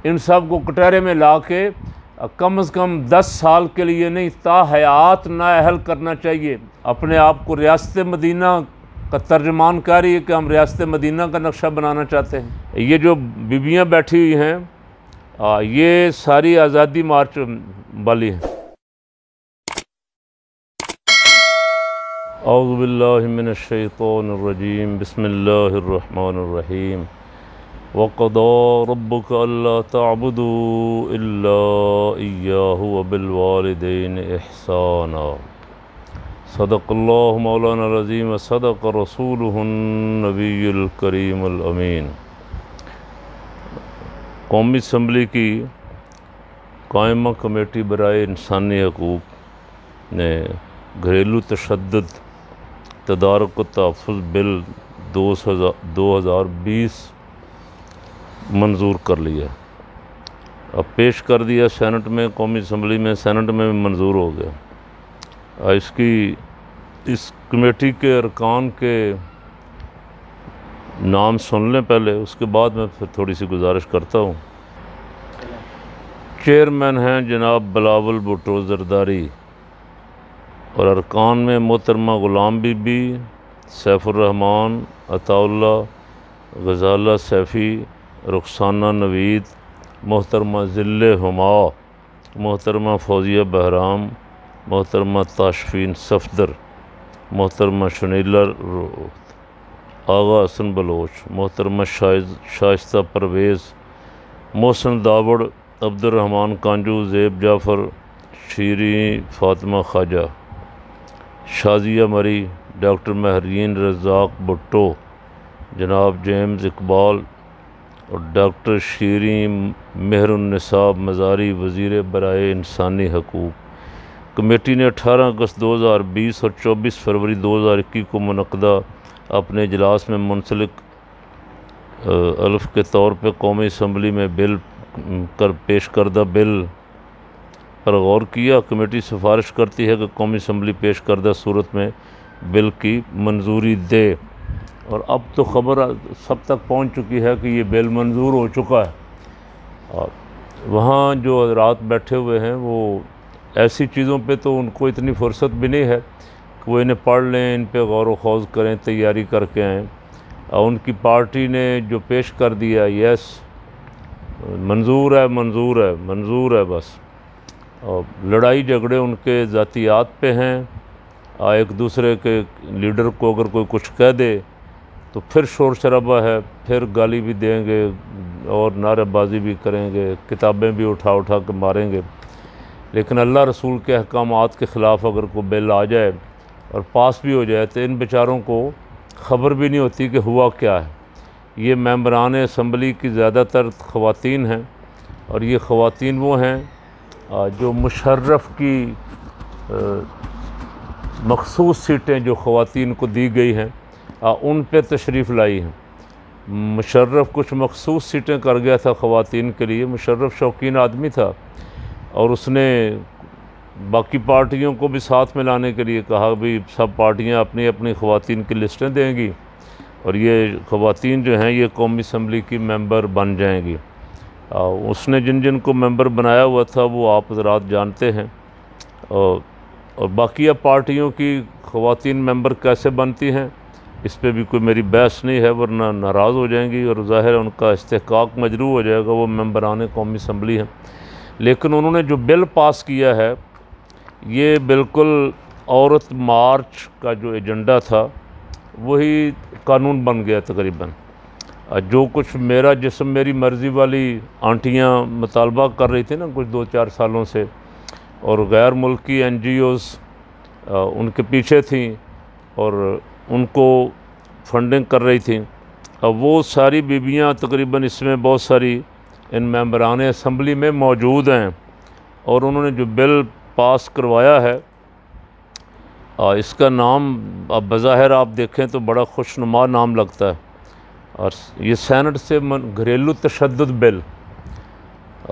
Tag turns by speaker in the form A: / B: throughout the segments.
A: इन सब को कटहरे में ला के कम से कम 10 साल के लिए नहीं, ताहयात नाअहल करना चाहिए। अपने आप को रियासत मदीना का तर्जमान कह रही है कि हम रियासत मदीना का नक्शा बनाना चाहते हैं। ये जो बीबियाँ बैठी हुई हैं ये सारी आज़ादी मार्च वाली हैं। औज़ु बिल्लाहि मिनश शैतानिर रजीम, बिस्मिल्लाहिर रहमानिर रहीम। वक़ज़ा रब्बुका अल्ला तअबुदू इल्ला इय्याहु व बिल वालिदैनि इहसाना। सदक़ल्लाहु मौलाना अज़ीम व सदक़ रसूलुहुन नबियुल करीमुल अमीन। कौमी असम्बली की कायमा कमेटी बराए इंसानी हकूक़ ने घरेलू तशद्दुद तदारुक व तहफ़्फ़ुज़ बिल 2020 मंजूर कर लिया। अब पेश कर दिया सेनेट में, कौमी असम्बली में, सेनेट में भी मंजूर हो गया। इस कमेटी के अरकान के नाम सुन लें पहले, उसके बाद मैं फिर थोड़ी सी गुजारिश करता हूँ। चेयरमैन हैं जनाब बिलावल भुट्टो ज़रदारी, और अरकान में मोहतरमा ग़ुलाम बीबी, सैफुर्रहमान, अताउल्ला, गज़ाला सैफ़ी, रुखसाना नवीद, मोहतरमा ज़िल्ले हुमा, मोहतरमा फ़ौज़िया बहराम, मोहतरमा ताशफ़ीन सफ़दर, मोहतरमा शनीला आगा हसन बलोच, मोहतरमा शाइस्ता परवेज़, मोहसन दावड़, अब्दुर्रहमान कांजू, ज़ेब जाफ़र, शीरी फ़ातिमा ख्वाजा, शाज़िया मरी, डॉक्टर महरीन रज़ाक भुट्टो, जनाब जेम्स इकबाल और डॉक्टर शीरी मेहरुन्निसा मज़ारी, वज़ीर बराए इंसानी हकूक़। कमेटी ने 18 अगस्त 2020 और 24 फरवरी 2021 को मुनक़दा अपने इजलास में मुंसलिक अल्फ़ के तौर पर कौमी असम्बली में बिल कर पेश करदा बिल पर गौर किया। कमेटी सिफारिश करती है कि कौमी असम्बली पेश करदा सूरत में बिल की मंजूरी दे। और अब तो ख़बर सब तक पहुंच चुकी है कि ये बिल मंजूर हो चुका है। और वहाँ जो हज़रात बैठे हुए हैं वो ऐसी चीज़ों पे तो उनको इतनी फुर्सत भी नहीं है कि वो इन्हें पढ़ लें, इन पे गौर व खौज़ करें, तैयारी करके आएँ। और उनकी पार्टी ने जो पेश कर दिया, यस मंजूर है, मंजूर है, मंजूर है बस। और लड़ाई झगड़े उनके ज़ातियात पे हैं। एक दूसरे के लीडर को अगर कोई कुछ कह दे तो फिर शोर शराबा है, फिर गाली भी देंगे और नारेबाजी भी करेंगे, किताबें भी उठा उठा के मारेंगे। लेकिन अल्लाह रसूल के अहकामात के ख़िलाफ़ अगर कोई बिल आ जाए और पास भी हो जाए तो इन बेचारों को ख़बर भी नहीं होती कि हुआ क्या है। ये मेंबरान असम्बली की ज़्यादातर ख़वातीन हैं, और ये ख़वातीन वो हैं जो मुशर्रफ की मखसूस सीटें जो ख़वातीन को दी गई हैं उन पे तशरीफ़ लाई हैं। मुशर्रफ कुछ मखसूस सीटें कर गया था ख़वातीन के लिए। मुशर्रफ शौकीन आदमी था और उसने बाकी पार्टियों को भी साथ में लाने के लिए कहा भी सब पार्टियां अपनी अपनी ख़वातीन की लिस्टें देंगी और ये ख़वातीन जो हैं ये कौमी असम्बली की मेंबर बन जाएंगी। उसने जिन जिन को मेंबर बनाया हुआ था वो आप हज़रात जानते हैं। और बाकी अब पार्टियों की ख़वातीन मेंबर कैसे बनती हैं इस पे भी कोई मेरी बहस नहीं है, वरना नाराज़ हो जाएंगी और ज़ाहिर है उनका इस्तेहकाक मजरू हो जाएगा, वो मेंबरान कौमी असम्बली हैं। लेकिन उन्होंने जो बिल पास किया है ये बिल्कुल औरत मार्च का जो एजेंडा था वही कानून बन गया तकरीबन। जो कुछ मेरा जिस्म मेरी मर्ज़ी वाली आंटियाँ मुतालबा कर रही थी ना कुछ 2-4 सालों से, और गैर मुल्की NGOs उनके पीछे थी और उनको फंडिंग कर रही थी। अब वो सारी बीबियाँ तकरीबन इसमें बहुत सारी इन मेंबरान असम्बली में मौजूद हैं और उन्होंने जो बिल पास करवाया है इसका नाम अब बज़ाहिर आप देखें तो बड़ा खुशनुमा नाम लगता है। और ये सेनेट से घरेलू तशद्दुद बिल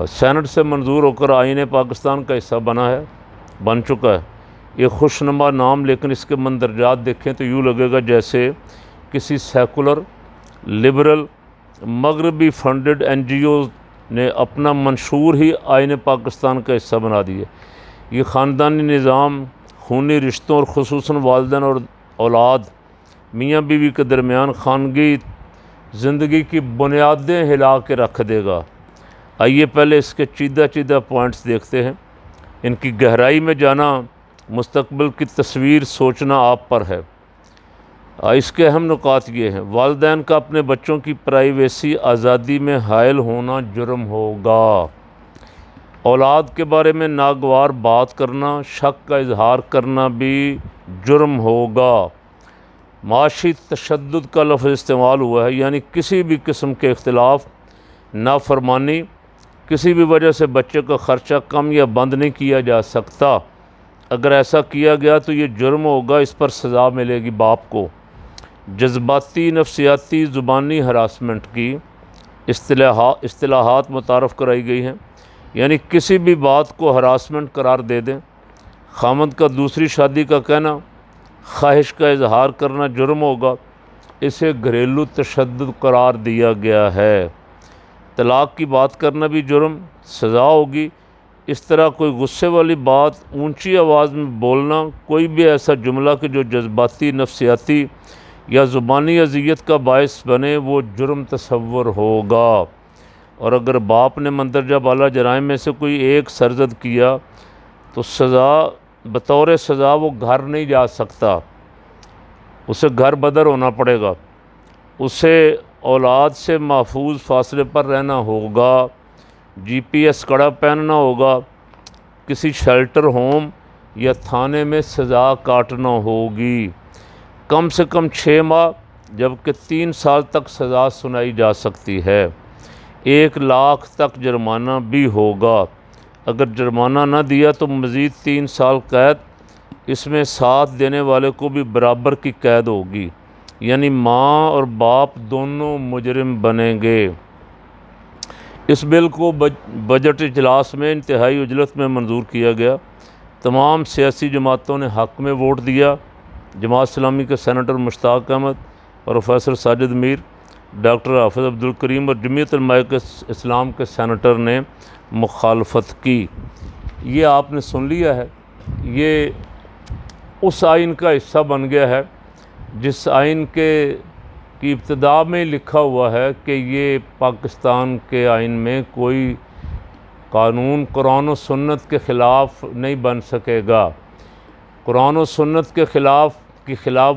A: सेनेट से मंजूर होकर आईन पाकिस्तान का हिस्सा बन चुका है। ये खुशनुमा नाम, लेकिन इसके मंदरजात देखें तो यूँ लगेगा जैसे किसी सेकुलर लिबरल मगरबी फंडेड NGO ने अपना मंशूर ही आईन पाकिस्तान का हिस्सा बना दिया। ये ख़ानदानी निज़ाम खूनी रिश्तों और ख़ुसूसन वालिदैन और औलाद मियाँ बीवी के दरमियान खानगी ज़िंदगी की बुनियादें हिला के रख देगा। आइए पहले इसके चीदा चीदा पॉइंट्स देखते हैं। इनकी गहराई में जाना मुस्तकबिल की तस्वीर सोचना आप पर है। इसके अहम नुकात ये हैं। वालिदैन का अपने बच्चों की प्राइवेसी आज़ादी में हायल होना जुर्म होगा। औलाद के बारे में नागवार बात करना, शक का इजहार करना भी जुर्म होगा। माशी तशद्दुद का लफ्ज़ इस्तेमाल हुआ है, यानी किसी भी किस्म के इख्तिलाफ़, नाफरमानी, किसी भी वजह से बच्चे का ख़र्चा कम या बंद नहीं किया जा सकता। अगर ऐसा किया गया तो ये जुर्म होगा, इस पर सज़ा मिलेगी बाप को। जज्बाती, नफ्सियाती, ज़ुबानी हरासमेंट की इस्तिलाहात मुतारफ़ कराई गई हैं, यानी किसी भी बात को हरासमेंट करार दे दें। खामद का दूसरी शादी का कहना, ख्वाहिश का इजहार करना जुर्म होगा, इसे घरेलू तशद्दुद करार दिया गया है। तलाक़ की बात करना भी जुर्म, सज़ा होगी। इस तरह कोई गुस्से वाली बात ऊंची आवाज़ में बोलना, कोई भी ऐसा जुमला कि जो जज्बाती, नफ्सियाती या ज़ुबानी अज़ियत का बायस बने, वो जुर्म तसव्वुर होगा। और अगर बाप ने मंदरजा बाला जराइम में से कोई एक सरजद किया तो सज़ा, बतौर सज़ा वो घर नहीं जा सकता, उसे घर बदर होना पड़ेगा। उसे औलाद से महफूज फासले पर रहना होगा, GPS कड़ा पहनना होगा, किसी शेल्टर होम या थाने में सज़ा काटना होगी। कम से कम 6 माह जबकि 3 साल तक सज़ा सुनाई जा सकती है। 1 लाख तक जुर्माना भी होगा। अगर जुर्माना न दिया तो मज़ीद 3 साल कैद, इसमें साथ देने वाले को भी बराबर की कैद होगी, यानी माँ और बाप दोनों मुजरिम बनेंगे। इस बिल को बजट इजलास में इंतहाई उजलत में मंजूर किया गया। तमाम सियासी जमातों ने हक़ में वोट दिया। जमात इस्लामी के senator Mushtaq Ahmad, professor Sajid Mir, doctor Hafiz Abdul करीम और जमीयत उलमा-ए इस्लाम के सेनेटर ने मुखालफत की। ये आपने सुन लिया है। ये उस आइन का हिस्सा बन गया है जिस आइन की इब्तिदा में लिखा हुआ है कि ये पाकिस्तान के आइन में कोई कानून कुरान और सुन्नत के ख़िलाफ़ नहीं बन सकेगा। कुरान और सुन्नत के ख़िलाफ़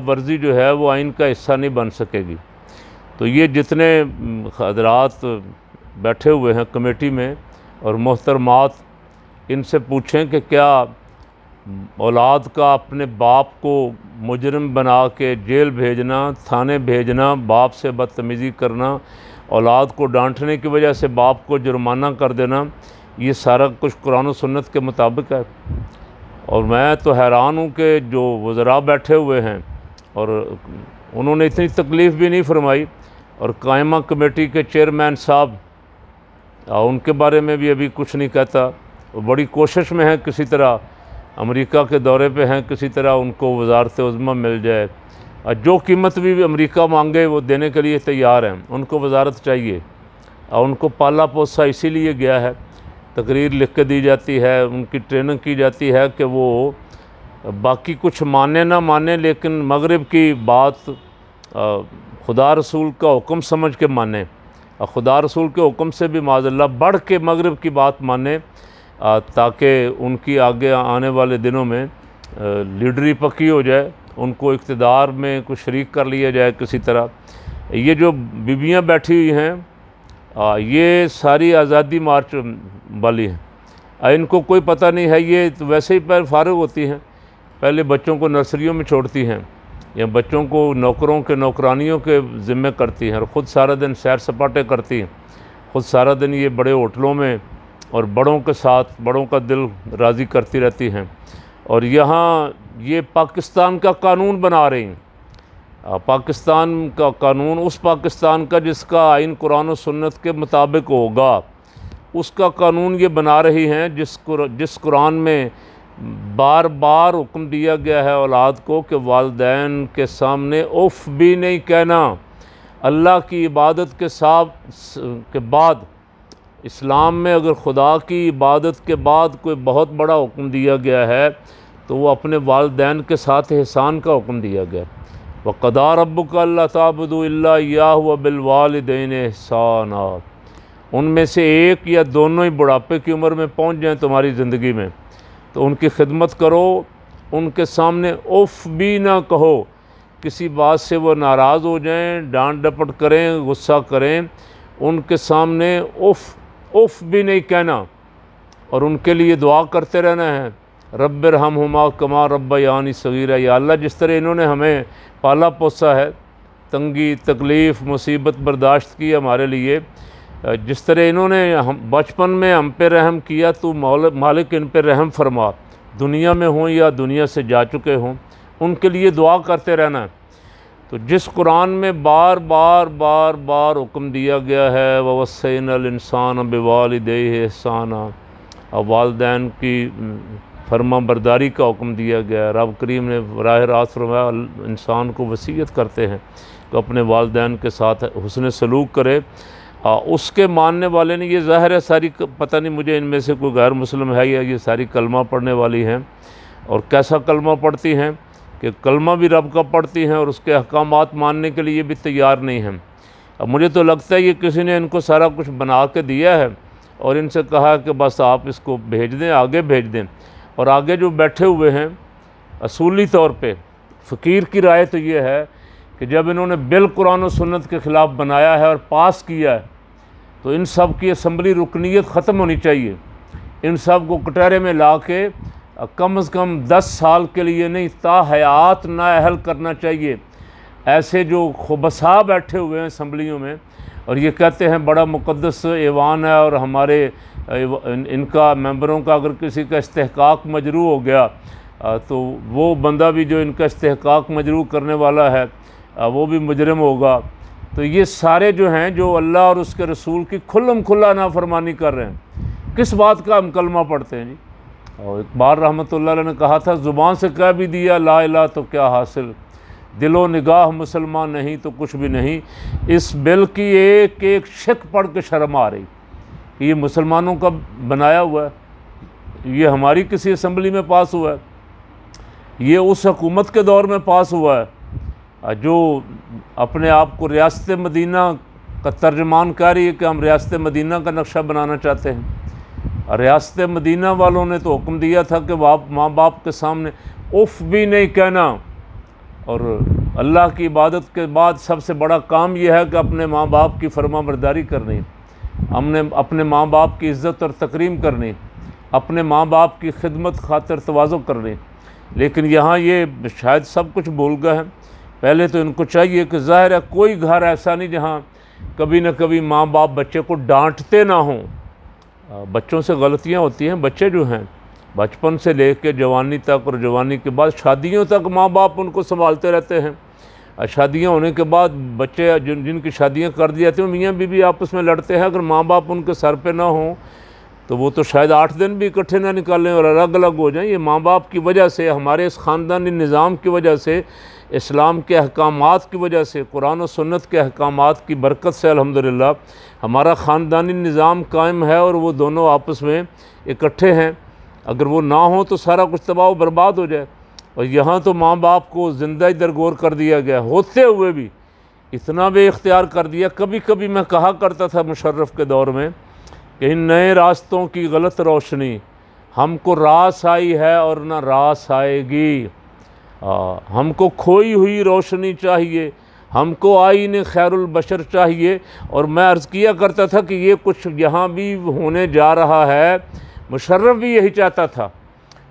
A: वर्जी जो है वो आइन का हिस्सा नहीं बन सकेगी। तो ये जितने हज़रात बैठे हुए हैं कमेटी में और मोहतरमात, इनसे पूछें कि क्या औलाद का अपने बाप को मुजरिम बना के जेल भेजना, थाने भेजना, बाप से बदतमीज़ी करना, औलाद को डांटने की वजह से बाप को जुर्माना कर देना, ये सारा कुछ कुरान और सुन्नत के मुताबिक है। और मैं तो हैरान हूँ कि जो वज़रा बैठे हुए हैं और उन्होंने इतनी तकलीफ़ भी नहीं फरमाई। और कायमा कमेटी के चेयरमैन साहब, उनके बारे में भी अभी कुछ नहीं कहता। वो बड़ी कोशिश में है, किसी तरह अमेरिका के दौरे पे हैं, किसी तरह उनको वज़ारत उज़्मा मिल जाए। जो कीमत भी अमेरिका मांगे वो देने के लिए तैयार हैं। उनको वज़ारत चाहिए और उनको पाला पोसा इसीलिए गया है। तकरीर लिख के दी जाती है, उनकी ट्रेनिंग की जाती है कि वो बाकी कुछ माने ना माने, लेकिन मगरिब की बात खुदा रसूल का हुक्म समझ के माने, और खुदा रसूल के हुक्म से भी माज़अल्लाह बढ़ के मगरिब की बात माने, ताकि उनकी आगे आने वाले दिनों में लीडरी पक्की हो जाए, उनको इक़्तिदार में कुछ शरीक कर लिया जाए किसी तरह। ये जो बीबियाँ बैठी हुई हैं, ये सारी आज़ादी मार्च वाली हैं। इनको कोई पता नहीं है, ये तो वैसे ही पैर फारिग होती हैं, पहले बच्चों को नर्सरियों में छोड़ती हैं या बच्चों को नौकरों के नौकरानियों के ज़िम्मे करती हैं, और ख़ुद सारा दिन सैर सपाटे करती हैं। ख़ुद सारा दिन ये बड़े होटलों में और बड़ों के साथ बड़ों का दिल राज़ी करती रहती हैं। और यहाँ ये पाकिस्तान का कानून बना रही हैं। पाकिस्तान का कानून, उस पाकिस्तान का जिसका आइन कुरान और सुन्नत के मुताबिक होगा, उसका कानून ये बना रही हैं जिस कुरान में बार बार हुक्म दिया गया है औलाद को कि वालिदैन के सामने उफ़ भी नहीं कहना। अल्लाह की इबादत के बाद इस्लाम में अगर खुदा की इबादत के बाद कोई बहुत बड़ा हुक्म दिया गया है तो वो अपने वालिदैन के साथ एहसान का हुक्म दिया गया। वक़दा रब्बुका अल्ला ताबुदू इल्ला इय्याहु व बिल वालिदैन एहसाना। उनमें से एक या दोनों ही बुढ़ापे की उम्र में पहुंच जाएं तुम्हारी ज़िंदगी में तो उनकी खिदमत करो, उनके सामने उफ़ भी ना कहो, किसी बात से वो नाराज़ हो जाएं, डांट डपट करें, गुस्सा करें, उनके सामने उफ़ भी नहीं कहना और उनके लिए दुआ करते रहना है। रब्बिरहमहुमा कमा रब्बयानी सगीरा। या अल्लाह जिस तरह इन्होंने हमें पाला पोसा है, तंगी तकलीफ़ मुसीबत बर्दाश्त की हमारे लिए, जिस तरह इन्होंने हम बचपन में हम पे रहम किया, तो मालिक इन पे रहम फरमा, दुनिया में हों या दुनिया से जा चुके हों, उनके लिए दुआ करते रहना है। तो जिस कुरान में बार बार हुक्म दिया गया है ववस्सैनल इंसान बिवालिदैहि एहसाना, और वालिदैन की फर्मा बरदारी का हुक्म दिया गया है। रब करीम ने राह रास्त फरमाया इंसान को वसीयत करते हैं कि अपने वालिदैन के साथ हुस्न सलूक करे। उसके मानने वाले ने, ये ज़ाहिर है सारी, पता नहीं मुझे इनमें से कोई गैर मुस्लिम है या ये सारी कलमा पढ़ने वाली हैं, और कैसा कलमा पढ़ती हैं कि कलमा भी रब का पढ़ती हैं और उसके अहकामात मानने के लिए भी तैयार नहीं हैं। अब मुझे तो लगता है ये किसी ने इनको सारा कुछ बना के दिया है और इनसे कहा कि बस आप इसको भेज दें, आगे भेज दें। और आगे जो बैठे हुए हैं असूली तौर पे फ़कीर की राय तो ये है कि जब इन्होंने बिल कुरान और सुन्नत के ख़िलाफ़ बनाया है और पास किया है तो इन सब की असम्बली रुकनीत ख़त्म होनी चाहिए। इन सब को कटहरे में ला के कम से कम 10 साल के लिए नहीं, ताहयात नाअहल करना चाहिए। ऐसे जो खुबसा बैठे हुए हैं असम्बलियों में और ये कहते हैं बड़ा मुक़द्दस ऐवान है और हमारे इनका मेंबरों का अगर किसी का इस्तेहकाक मजरू हो गया तो वो बंदा भी जो इनका इस्तेहकाक मजरू करने वाला है वो भी मुजरिम होगा। तो ये सारे जो हैं जो अल्लाह और उसके रसूल की खुल्लम खुल्ला नाफरमानी कर रहे हैं, किस बात का हम कलमा पढ़ते हैं जी। और इकबाल रहमतुल्लाह अलैह ने कहा था, ज़ुबान से कह भी दिया ला इलाहा तो क्या हासिल, दिलो निगाह मुसलमान नहीं तो कुछ भी नहीं। इस बिल की एक एक शिक पढ़ के शर्म आ रही कि ये मुसलमानों का बनाया हुआ है, ये हमारी किसी असम्बली में पास हुआ है, ये उस हुकूमत के दौर में पास हुआ है जो अपने आप को रियासत मदीना का तर्जमान कह रही है कि हम रियासत मदीना का नक्शा बनाना चाहते हैं। रियासत मदीना वालों ने तो हुक्म दिया था कि माँ बाप के सामने उफ़ भी नहीं कहना, और अल्लाह की इबादत के बाद सबसे बड़ा काम यह है कि अपने माँ बाप की फरमाबरदारी करनी, हमने अपने माँ बाप की इज़्ज़त और तकरीम करनी, अपने माँ बाप की खिदमत खातिर तवाज़ु करनी। लेकिन यहाँ ये शायद सब कुछ भूल गए हैं। पहले तो इनको चाहिए कि ज़ाहिर है कोई घर ऐसा नहीं जहाँ कभी न कभी माँ बाप बच्चे को डांटते ना हों। बच्चों से गलतियाँ होती हैं, बच्चे जो हैं बचपन से लेकर जवानी तक और जवानी के बाद शादियों तक माँ बाप उनको संभालते रहते हैं। शादियाँ होने के बाद बच्चे जिनकी शादियाँ कर दी जाती हैं मियाँ बीवी आपस में लड़ते हैं, अगर माँ बाप उनके सर पे ना हों तो वो तो शायद 8 दिन भी इकट्ठे ना निकालें और अलग अलग हो जाएं। ये माँ बाप की वजह से, हमारे इस ख़ानदानी निज़ाम की वजह से, इस्लाम के अहकामात की वजह से, कुरान और सुन्नत के अहकामात की बरकत से अल्हम्दुलिल्लाह हमारा ख़ानदानी निज़ाम कायम है और वो दोनों आपस में इकट्ठे हैं। अगर वो ना हो तो सारा कुछ तबाह बर्बाद हो जाए। और यहाँ तो माँ बाप को ज़िंदा ही दरगोर कर दिया गया, होते हुए भी इतना बेइख्तियार कर दिया। कभी कभी मैं कहा करता था मुशर्रफ के दौर में कि इन नए रास्तों की गलत रोशनी हमको रास आई है और न रास आएगी। हमको खोई हुई रोशनी चाहिए, हमको आईने खैरुल बशर चाहिए। और मैं अर्ज़ किया करता था कि ये कुछ यहाँ भी होने जा रहा है, मुशर्रफ भी यही चाहता था,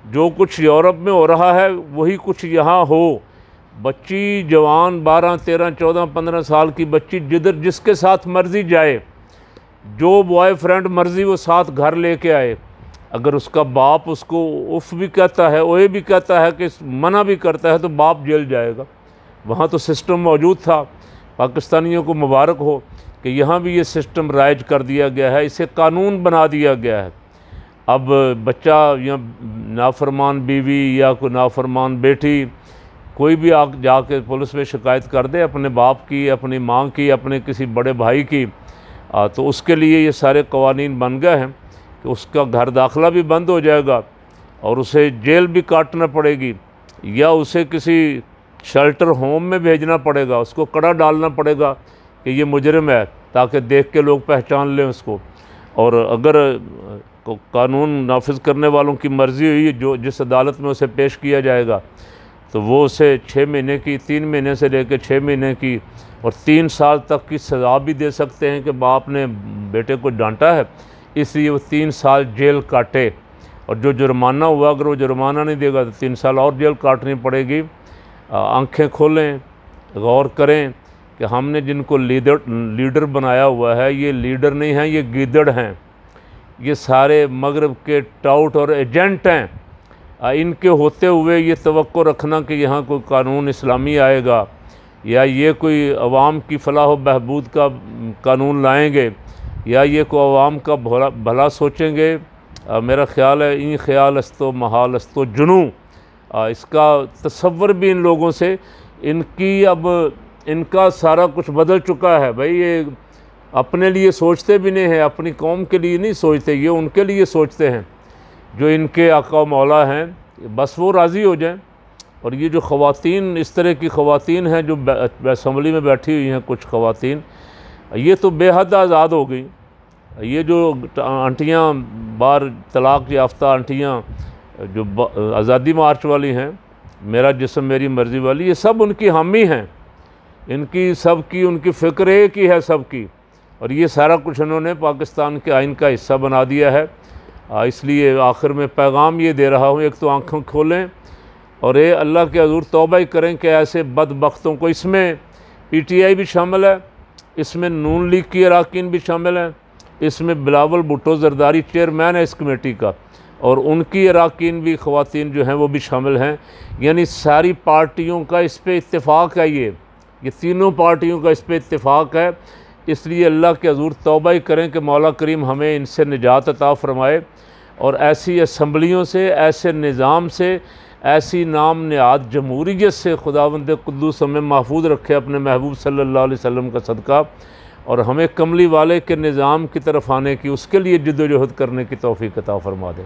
A: जो कुछ यूरोप में हो रहा है वही कुछ यहाँ हो। बच्ची जवान 12, 13, 14, 15 साल की बच्ची जिधर जिसके साथ मर्ज़ी जाए, जो बॉयफ्रेंड मर्ज़ी वो साथ घर लेके आए, अगर उसका बाप उसको उफ़ भी कहता है, ओए भी कहता है, कि मना भी करता है, तो बाप जेल जाएगा। वहाँ तो सिस्टम मौजूद था। पाकिस्तानियों को मुबारक हो कि यहाँ भी ये सिस्टम राइज कर दिया गया है, इसे कानून बना दिया गया है। अब बच्चा या नाफरमान बीवी या कोई नाफरमान बेटी कोई भी जाके पुलिस में शिकायत कर दे अपने बाप की, अपनी माँ की, अपने किसी बड़े भाई की, तो उसके लिए ये सारे कवानीन बन गए हैं कि उसका घर दाखिला भी बंद हो जाएगा और उसे जेल भी काटना पड़ेगी या उसे किसी शेल्टर होम में भेजना पड़ेगा, उसको कड़ा डालना पड़ेगा कि ये मुजरिम है, ताकि देख के लोग पहचान लें उसको। और अगर कानून नाफिज करने वालों की मर्ज़ी हुई, जो जिस अदालत में उसे पेश किया जाएगा, तो वो उसे 6 महीने की, 3 महीने से लेकर 6 महीने की और 3 साल तक की सज़ा भी दे सकते हैं कि बाप ने बेटे को डांटा है इसलिए वो 3 साल जेल काटे। और जो जुर्माना हुआ, अगर वो जुर्माना नहीं देगा तो 3 साल और जेल काटनी पड़ेगी। आंखें खोलें, गौर करें कि हमने जिनको लीडर बनाया हुआ है, ये लीडर नहीं हैं, ये गीदड़ हैं। ये सारे मगरब के टाउट और एजेंट हैं। इनके होते हुए ये तवक्को रखना कि यहाँ कोई कानून इस्लामी आएगा या ये कोई अवाम की फलाह व बहबूद का कानून लाएंगे या ये कोई अवाम का भला सोचेंगे, मेरा ख़्याल है इन ख्याल अस्तो महाल अस्तो जुनू, इसका तसव्वुर भी इन लोगों से, इनका सारा कुछ बदल चुका है। भाई ये अपने लिए सोचते भी नहीं हैं, अपनी कौम के लिए नहीं सोचते, ये उनके लिए सोचते हैं जो इनके आका मौला हैं, बस वो राज़ी हो जाएं। और ये जो ख़वातीन, इस तरह की ख़वातीन हैं जो असम्बली में बैठी हुई हैं, कुछ ख़वातीन, ये तो बेहद आज़ाद हो गई। ये जो आंटियाँ, बार तलाक़ याफ्ता आंटियाँ जो आज़ादी मार्च वाली हैं, मेरा जिस्म मेरी मर्ज़ी वाली, ये सब उनकी हामी हैं। इनकी सब की उनकी फ़िक्र एक ही है सबकी, और ये सारा कुछ इन्होंने पाकिस्तान के आइन का हिस्सा बना दिया है। इसलिए आखिर में पैगाम ये दे रहा हूँ, एक तो आँखें खोलें और ये अल्लाह के हज़ूर तौबा ही करें कि ऐसे बदबख्तों को, इसमें PTI भी शामिल है, इसमें नून लीग की अरकान भी शामिल हैं, इसमें बिलावल भुट्टो ज़रदारी चेयरमैन है इस कमेटी का, और उनकी अरकान भी, ख़वातीन जो हैं वो भी शामिल हैं। यानी सारी पार्टियों का इस पर इत्तेफाक है, ये तीनों पार्टियों का इस पर इत्तेफाक है। इसलिए अल्लाह के हज़ूर तौबा ही करें कि मौला करीम हमें इनसे निजात अता फ़रमाए और ऐसी असम्बलियों से, ऐसे निज़ाम से, ऐसी नाम निहाद जमहूरियत से खुदावंद कुद्दूस हमें महफूज रखे अपने महबूब सल्लल्लाहु अलैहि वसल्लम का सदका, और हमें कमली वाले के निज़ाम की तरफ आने की, उसके लिए जिद्दोजहद करने की तौफ़ीक़ अता फ़रमा दे।